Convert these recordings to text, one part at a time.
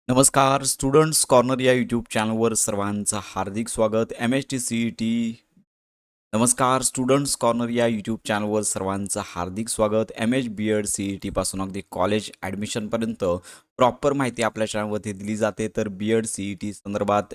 नमस्कार students corner या YouTube चॅनलवर सर्वांचं हार्दिक स्वागत. MHT CET. नमस्कार स्टुडंट्स कॉर्नर या यूट्यूब चॅनलवर सर्वांचं हार्दिक स्वागत. MH CET पासून अगदी कॉलेज ॲडमिशनपर्यंत प्रॉपर माहिती आपल्या चॅनलवरती दिली जाते. तर CET संदर्भात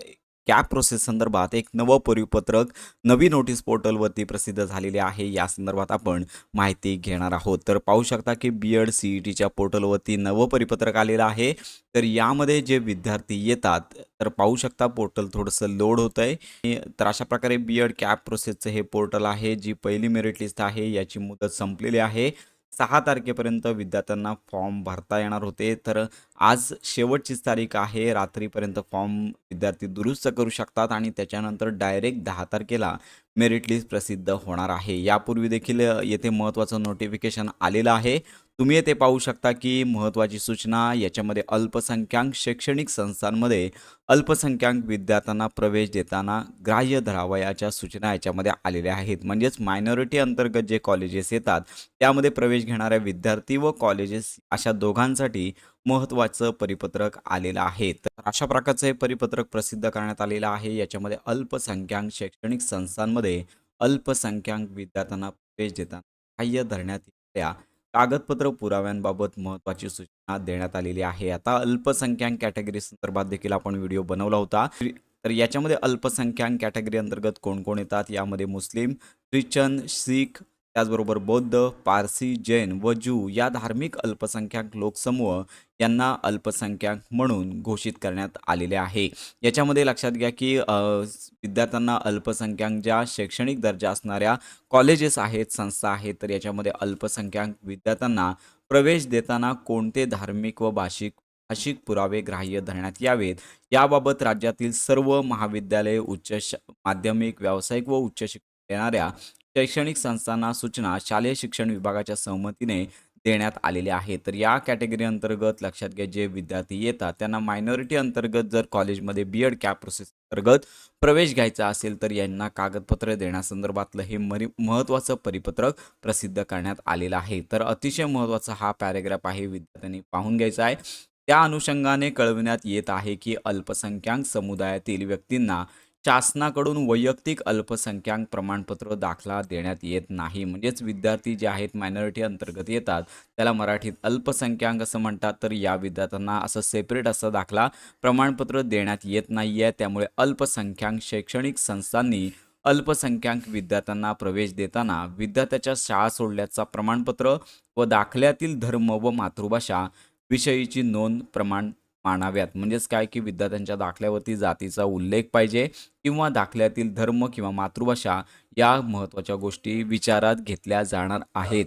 कॅप प्रोसेस संदर्भात एक नवं परिपत्रक नवी नोटीस पोर्टलवरती प्रसिद्ध झालेले आहे. या संदर्भात आपण माहिती घेणार आहोत. तर पाहू शकता की CETच्या पोर्टलवरती नवं परिपत्रक आलेलं आहे. तर यामध्ये जे विद्यार्थी येतात तर पाहू शकता पोर्टल थोडंसं लोड होतं आहे. तर अशा प्रकारे कॅप प्रोसेसचं हे पोर्टल आहे. जी पहिली मेरिट लिस्ट आहे याची मुदत संपलेली आहे. 6 तारखेपर्यंत विद्यार्थ्यांना फॉर्म भरता येणार होते. तर आज शेवटचीच तारीख आहे. रात्रीपर्यंत फॉर्म विद्यार्थी दुरुस्त करू शकतात आणि त्याच्यानंतर डायरेक्ट 10 तारखेला मेरिट लिस्ट प्रसिद्ध होणार आहे. यापूर्वी देखील येथे महत्त्वाचं नोटिफिकेशन आलेलं आहे. तुम्ही येथे पाहू शकता की महत्त्वाची सूचना याच्यामध्ये अल्पसंख्याक शैक्षणिक संस्थांमध्ये अल्पसंख्याक विद्यार्थ्यांना प्रवेश देताना ग्राह्य धरावयाच्या सूचना याच्यामध्ये आलेल्या आहेत. म्हणजेच मायनॉरिटी अंतर्गत जे कॉलेजेस येतात त्यामध्ये प्रवेश घेणाऱ्या विद्यार्थी व कॉलेजेस अशा दोघांसाठी महत्त्वाचं परिपत्रक आलेलं आहे. तर अशा प्रकारचं हे परिपत्रक प्रसिद्ध करण्यात आलेलं आहे. याच्यामध्ये अल्पसंख्याक शैक्षणिक संस्थांमध्ये अल्पसंख्याक विद्यार्थ्यांना प्रवेश देताना ग्राह्य धरण्यात येणाऱ्या कागदपत्र पुराव्यांबाबत महत्त्वाची सूचना देण्यात आलेली आहे. आता अल्पसंख्याक कॅटेगरी संदर्भात देखील आपण व्हिडिओ बनवला होता. तर याच्यामध्ये अल्पसंख्याक कॅटेगरी अंतर्गत कोण-कोण येतात? यामध्ये मुस्लिम, ख्रिश्चन, शीख, त्याचबरोबर बौद्ध, पारसी, जैन व ज्यू या धार्मिक अल्पसंख्याक लोकसमूह यांना अल्पसंख्याक म्हणून घोषित करण्यात आलेले आहे. याच्यामध्ये लक्षात घ्या की विद्यार्थ्यांना अल्पसंख्याक ज्या शैक्षणिक दर्जा असणाऱ्या कॉलेजेस आहेत, संस्था आहेत, तर याच्यामध्ये अल्पसंख्याक विद्यार्थ्यांना प्रवेश देताना कोणते धार्मिक व भाषिक पुरावे ग्राह्य धरण्यात यावेत, याबाबत राज्यातील सर्व महाविद्यालये, माध्यमिक, व्यावसायिक व उच्च शिक्षण देणाऱ्या शैक्षणिक संस्थांना सूचना शालेय शिक्षण विभागाच्या सहमतीने देण्यात आलेले आहे. तर या कॅटेगरी अंतर्गत लक्षात घ्या जे विद्यार्थी येतात त्यांना मायनॉरिटी अंतर्गत जर कॉलेजमध्ये कॅप प्रोसेस अंतर्गत प्रवेश घ्यायचा असेल तर यांना कागदपत्र देण्यासंदर्भातलं हे महत्त्वाचं परिपत्रक प्रसिद्ध करण्यात आलेलं आहे. तर अतिशय महत्त्वाचा हा पॅराग्राफ आहे, विद्यार्थ्यांनी पाहून घ्यायचा आहे. त्या अनुषंगाने कळविण्यात येत आहे की अल्पसंख्याक समुदायातील व्यक्तींना शासनाकडून वैयक्तिक अल्पसंख्याक प्रमाणपत्र दाखला देण्यात येत नाही. म्हणजेच विद्यार्थी जे आहेत मायनॉरिटी अंतर्गत येतात त्याला मराठीत अल्पसंख्याक असं म्हणतात. तर या विद्यार्थ्यांना असं सेपरेट असं दाखला प्रमाणपत्र देण्यात येत नाही आहे. त्यामुळे अल्पसंख्याक शैक्षणिक संस्थांनी अल्पसंख्याक विद्यार्थ्यांना प्रवेश देताना विद्यार्थ्याच्या शाळा सोडल्याचा प्रमाणपत्र व दाखल्यातील धर्म व मातृभाषा विषयीची नोंद प्रमाण मानाव्यात. म्हणजेच काय की विद्यार्थ्यांच्या दाखल्यावरती जातीचा उल्लेख पाहिजे किंवा दाखल्यातील धर्म किंवा मातृभाषा या महत्त्वाच्या गोष्टी विचारात घेतल्या जाणार आहेत.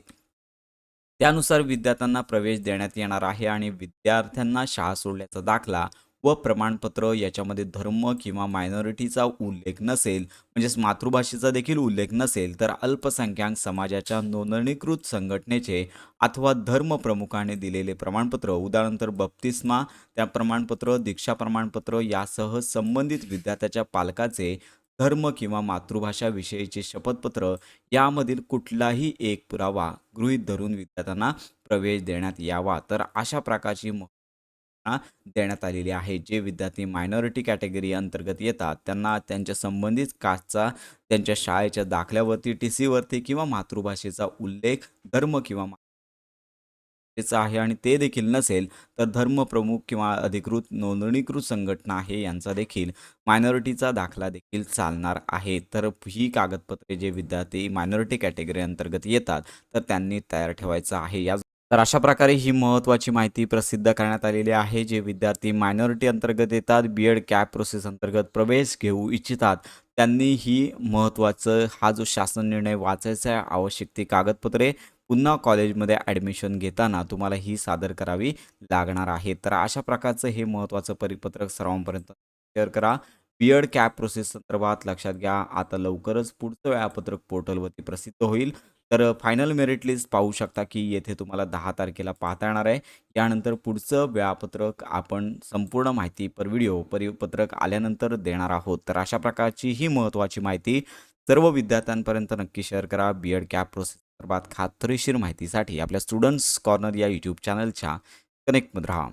त्यानुसार विद्यार्थ्यांना प्रवेश देण्यात येणार आहे आणि विद्यार्थ्यांना शाळा सोडल्याचा दाखला व प्रमाणपत्र याच्यामध्ये धर्म किंवा मायनॉरिटीचा उल्लेख नसेल, म्हणजेच मातृभाषेचा देखील उल्लेख नसेल, तर अल्पसंख्याक समाजाच्या नोंदणीकृत संघटनेचे अथवा धर्मप्रमुखाने दिलेले प्रमाणपत्र, उदाहरणार्थ बप्तिस्मा त्या प्रमाणपत्र, दीक्षा प्रमाणपत्र यासह संबंधित विद्यार्थ्याच्या पालकाचे धर्म किंवा मातृभाषा विषयीचे शपथपत्र यामधील कुठलाही एक पुरावा गृहीत धरून विद्यार्थ्यांना प्रवेश देण्यात यावा. तर अशा प्रकारची देण्यात आलेली आहे. जे विद्यार्थी मायनॉरिटी कॅटेगरी अंतर्गत येतात त्यांना त्यांच्या संबंधित कास्टचा त्यांच्या शाळेच्या दाखल्यावरती, टी-सीवरती किंवा मातृभाषेचा उल्लेख धर्म किंवा चा आहे आणि ते देखील नसेल तर धर्मप्रमुख किंवा अधिकृत नोंदणीकृत संघटना आहे यांचा देखील मायनॉरिटीचा दाखला देखील चालणार आहे. तर ही कागदपत्रे जे विद्यार्थी मायनॉरिटी कॅटेगरी अंतर्गत येतात तर त्यांनी तयार ठेवायचं आहे. तर अशा प्रकारे ही महत्त्वाची माहिती प्रसिद्ध करण्यात आलेली आहे. जे विद्यार्थी मायनॉरिटी अंतर्गत येतात, कॅप प्रोसेस अंतर्गत प्रवेश घेऊ इच्छितात त्यांनी ही महत्त्वाचं हा जो शासन निर्णय वाचायचा आहे, आवश्यक ती कागदपत्रे पुन्हा कॉलेजमध्ये ॲडमिशन घेताना तुम्हाला ही सादर करावी लागणार आहे. तर अशा प्रकारचं हे महत्त्वाचं परिपत्रक सर्वांपर्यंत शेअर करा. कॅप प्रोसेस संदर्भात लक्षात घ्या, आता लवकरच पुढचं वेळापत्रक पोर्टलवरती प्रसिद्ध होईल. तर फायनल मेरिट लिस्ट पाहू शकता की येथे तुम्हाला 10 तारखेला पाहता येणार आहे. यानंतर पुढचं वेळापत्रक आपण संपूर्ण माहिती व्हिडिओ परिपत्रक आल्यानंतर देणार आहोत. तर अशा प्रकारची ही महत्त्वाची माहिती सर्व विद्यार्थ्यांपर्यंत नक्की शेअर करा. कॅप प्रोसेस संदर्भात खात्रीशीर माहितीसाठी आपल्या स्टुडंट्स कॉर्नर या यूट्यूब चॅनलच्या कनेक्टमध्ये राहा.